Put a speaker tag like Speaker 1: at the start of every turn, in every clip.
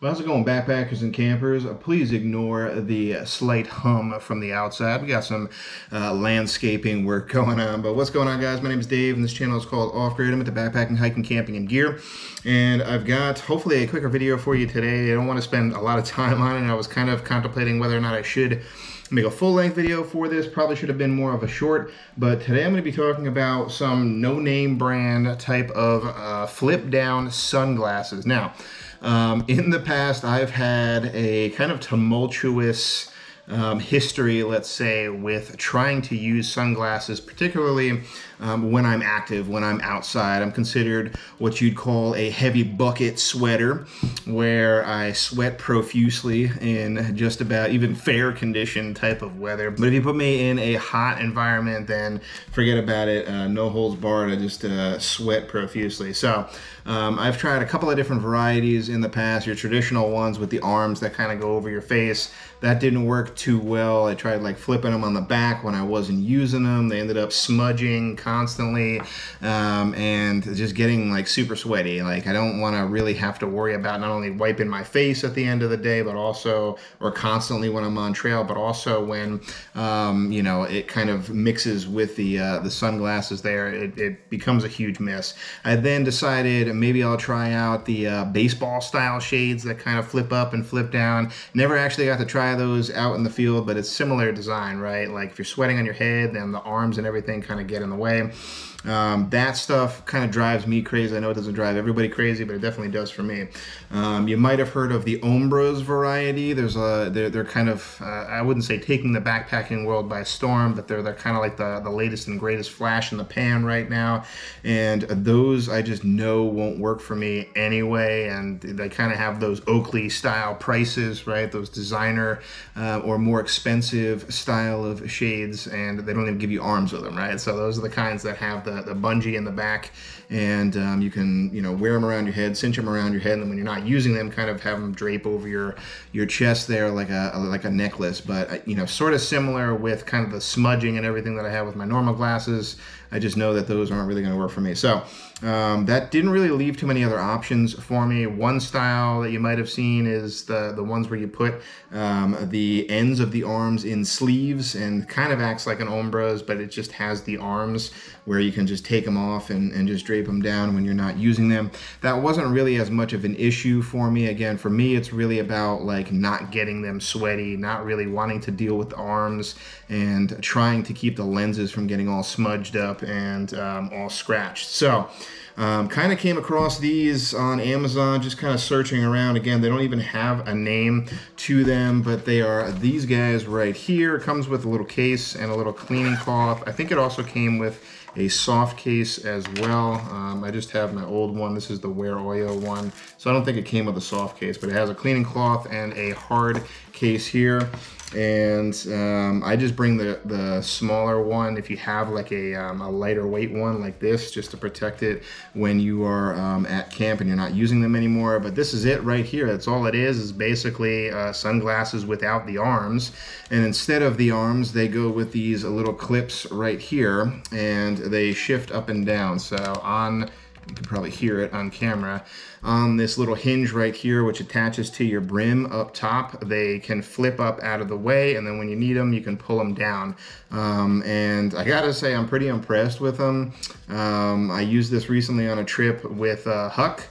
Speaker 1: Well, how's it going, backpackers and campers? Please ignore the slight hum from the outside. We got some landscaping work going on. But what's going on, guys? My name is Dave, and this channel is called Off Grid. I'm into backpacking, hiking, camping, and gear. And I've got, hopefully, a quicker video for you today. I don't want to spend a lot of time on it. I was kind of contemplating whether or not I should make a full-length video for this. Probably should have been more of a short, but today I'm going to be talking about some no-name brand type of flip-down sunglasses. Now, in the past, I've had a kind of tumultuous history, let's say, with trying to use sunglasses, particularly when I'm active, when I'm outside. I'm considered what you'd call a heavy bucket sweater, where I sweat profusely in just about even fair condition type of weather. But if you put me in a hot environment, then forget about it. No holds barred. I just sweat profusely. So I've tried a couple of different varieties in the past. Your traditional ones with the arms that kind of go over your face. That didn't work too well. I tried like flipping them on the back when I wasn't using them. They ended up smudging constantly and just getting like super sweaty. Like, I don't want to really have to worry about not only wiping my face at the end of the day, but also, or constantly when I'm on trail, but also when you know, it kind of mixes with the sunglasses there. It becomes a huge mess. I then decided maybe I'll try out the baseball style shades that kind of flip up and flip down. Never actually got to try those out in the field, but it's similar design, right? Like if you're sweating on your head, then the arms and everything kind of get in the way. That stuff kind of drives me crazy. I know it doesn't drive everybody crazy, but it definitely does for me. You might have heard of the Ombros variety. There's they're kind of, I wouldn't say taking the backpacking world by storm, but they're kind of like the latest and greatest flash in the pan right now. And those I just know won't work for me anyway. And they kind of have those Oakley style prices, right? Those designer or more expensive style of shades, and they don't even give you arms with them, right? So those are the kinds that have the bungee in the back, and you can, you know, wear them around your head, cinch them around your head, and then when you're not using them, kind of have them drape over your chest there like a necklace. But you know, sort of similar with kind of the smudging and everything that I have with my normal glasses. I just know that those aren't really going to work for me. So that didn't really leave too many other options for me. One style that you might have seen is the ones where you put the ends of the arms in sleeves, and kind of acts like an Ombros, but it just has the arms where you can just take them off and just drape them down when you're not using them. That wasn't really as much of an issue for me. Again, for me, it's really about like not getting them sweaty, not really wanting to deal with the arms, and trying to keep the lenses from getting all smudged up and all scratched. So kind of came across these on Amazon, just kind of searching around. Again, they don't even have a name to them, but they are these guys right here. It comes with a little case and a little cleaning cloth. I think it also came with a soft case as well. I just have my old one. This is the Wear Oyo one. So I don't think it came with a soft case, but it has a cleaning cloth and a hard case here. And I just bring the smaller one if you have like a lighter weight one like this, just to protect it when you are at camp and you're not using them anymore. But this is it right here. That's all it is basically sunglasses without the arms. And instead of the arms, they go with these little clips right here, and they shift up and down. So you can probably hear it on camera, on this little hinge right here, which attaches to your brim up top, they can flip up out of the way, and then when you need them, you can pull them down. And I gotta say, I'm pretty impressed with them. I used this recently on a trip with Huck,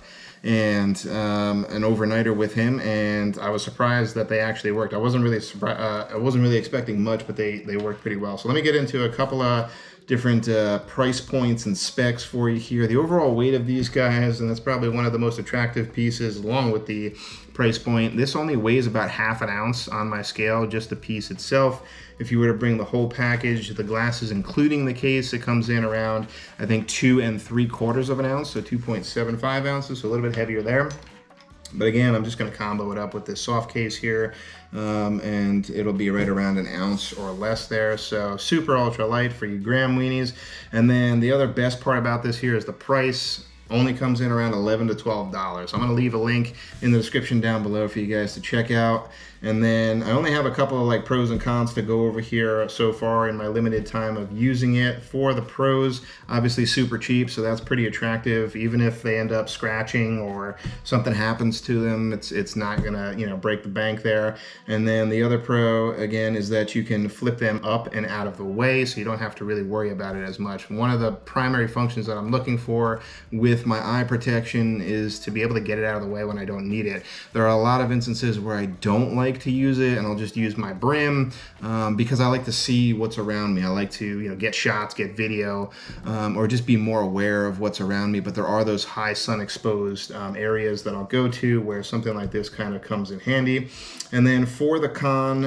Speaker 1: and an overnighter with him, and I was surprised that they actually worked. I wasn't really expecting much, but they worked pretty well. So let me get into a couple of different price points and specs for you here. The overall weight of these guys, and that's probably one of the most attractive pieces along with the price point. This only weighs about ½ ounce on my scale, just the piece itself. If you were to bring the whole package, the glasses including the case, it comes in around, I think, 2 3/4 ounce, so 2.75 ounces, so a little bit heavier there. But again, I'm just going to combo it up with this soft case here, and it'll be right around an ounce or less there. So super ultra light for you gram weenies. And then the other best part about this here is the price. only comes in around $11 to $12. I'm gonna leave a link in the description down below for you guys to check out. And then I only have a couple of like pros and cons to go over here so far in my limited time of using it. For the pros, obviously super cheap, so that's pretty attractive. Even if they end up scratching or something happens to them, it's not gonna, you know, break the bank there. And then the other pro, again, is that you can flip them up and out of the way, so you don't have to really worry about it as much. One of the primary functions that I'm looking for with my eye protection is to be able to get it out of the way when I don't need it. There are a lot of instances where I don't like to use it, and I'll just use my brim because I like to see what's around me. I like to, you know, get shots, get video, or just be more aware of what's around me. But there are those high sun exposed areas that I'll go to where something like this kind of comes in handy. And then for the con,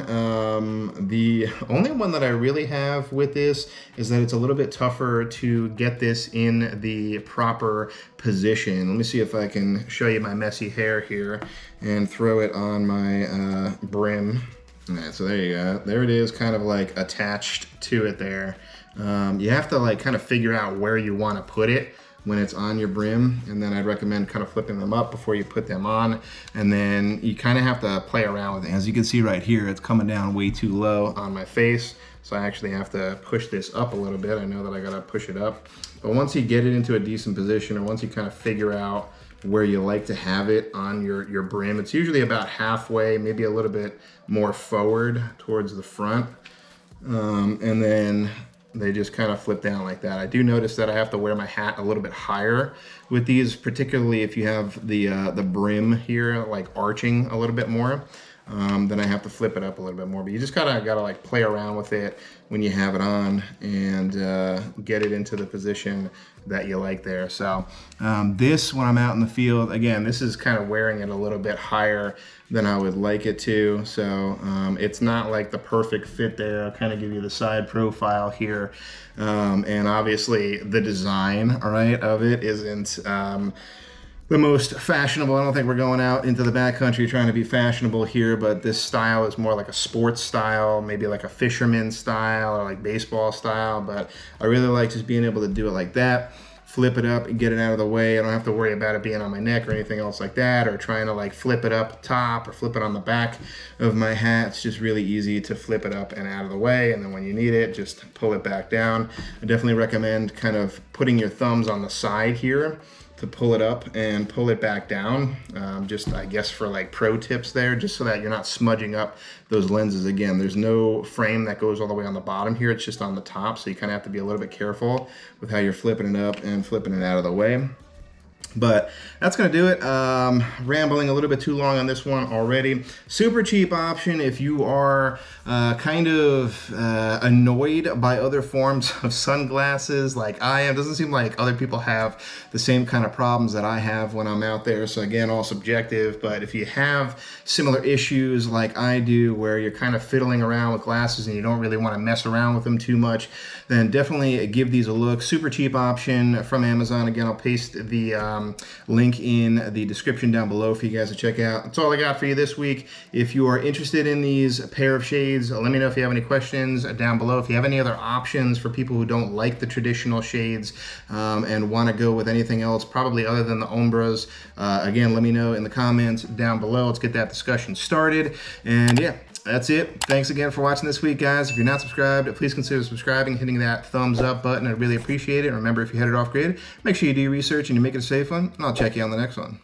Speaker 1: the only one that I really have with this is that it's a little bit tougher to get this in the proper position. Let me see if I can show you my messy hair here and throw it on my brim. All right, so there you go. There it is, kind of like attached to it there. You have to like kind of figure out where you want to put it when it's on your brim, and then I'd recommend kind of flipping them up before you put them on, and then you kind of have to play around with it. As you can see right here, it's coming down way too low on my face, so I actually have to push this up a little bit. I know that I gotta push it up, but once you get it into a decent position, or once you kind of figure out where you like to have it on your brim, it's usually about halfway, maybe a little bit more forward towards the front, and then they just kind of flip down like that. I do notice that I have to wear my hat a little bit higher with these, particularly if you have the brim here like arching a little bit more. Then I have to flip it up a little bit more. But you just gotta like play around with it when you have it on and get it into the position that you like there. So this, when I'm out in the field, again, this is kind of wearing it a little bit higher than I would like it to. So it's not like the perfect fit there. I'll kind of give you the side profile here. And obviously the design, all right, of it isn't the most fashionable. I don't think we're going out into the backcountry trying to be fashionable here, but this style is more like a sports style, maybe like a fisherman style or like baseball style. But I really like just being able to do it like that, flip it up and get it out of the way. I don't have to worry about it being on my neck or anything else like that, or trying to like flip it up top or flip it on the back of my hat. It's just really easy to flip it up and out of the way, and then when you need it, just pull it back down. I definitely recommend kind of putting your thumbs on the side here to pull it up and pull it back down, just I guess for like pro tips there, just so that you're not smudging up those lenses. Again, there's no frame that goes all the way on the bottom here, it's just on the top, so you kind of have to be a little bit careful with how you're flipping it up and flipping it out of the way. But that's gonna do it. Rambling a little bit too long on this one already. Super cheap option if you are kind of annoyed by other forms of sunglasses like I am. Doesn't seem like other people have the same kind of problems that I have when I'm out there. So again, all subjective, but if you have similar issues like I do, where you're kind of fiddling around with glasses and you don't really want to mess around with them too much, then definitely give these a look. Super cheap option from Amazon. Again, I'll paste the link in the description down below for you guys to check out. That's all I got for you this week. If you are interested in these pair of shades, let me know if you have any questions down below. If you have any other options for people who don't like the traditional shades and want to go with anything else, probably other than the Ombras, again, let me know in the comments down below. Let's get that discussion started. And yeah, that's it. Thanks again for watching this week, guys. If you're not subscribed, please consider subscribing, hitting that thumbs up button. I'd really appreciate it. And remember, if you headed off grid, make sure you do your research and you make it a safe one. And I'll check you on the next one.